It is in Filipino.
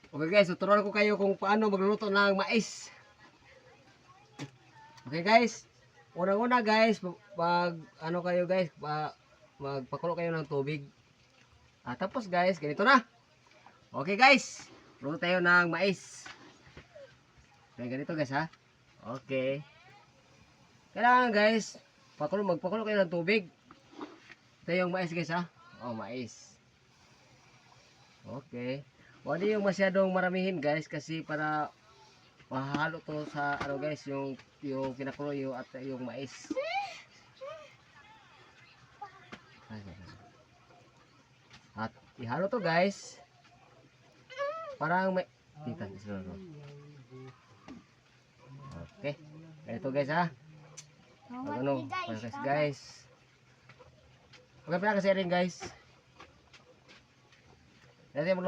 Okay guys, tuturuan ko kayo kung paano magluluto ng mais. Okay guys, unang-una guys, ano kayo guys, magpakulo kayo ng tubig. Tapos guys, ganito na. Okay guys, luto tayo ng mais. Okay, ganito guys ha. Okay. Kailangan guys, magpakulo kayo ng tubig. Ito yung mais guys ha. Oh, mais. Okay. Huwag yung masyadong maramihin guys kasi para mahalo to sa ano guys, yung kinakulo yung at yung mais. At ihalo to guys. Parang may kita dito. Okay. Ito guys ha. Ano, guys. Okay pala kasi rin guys. Nanti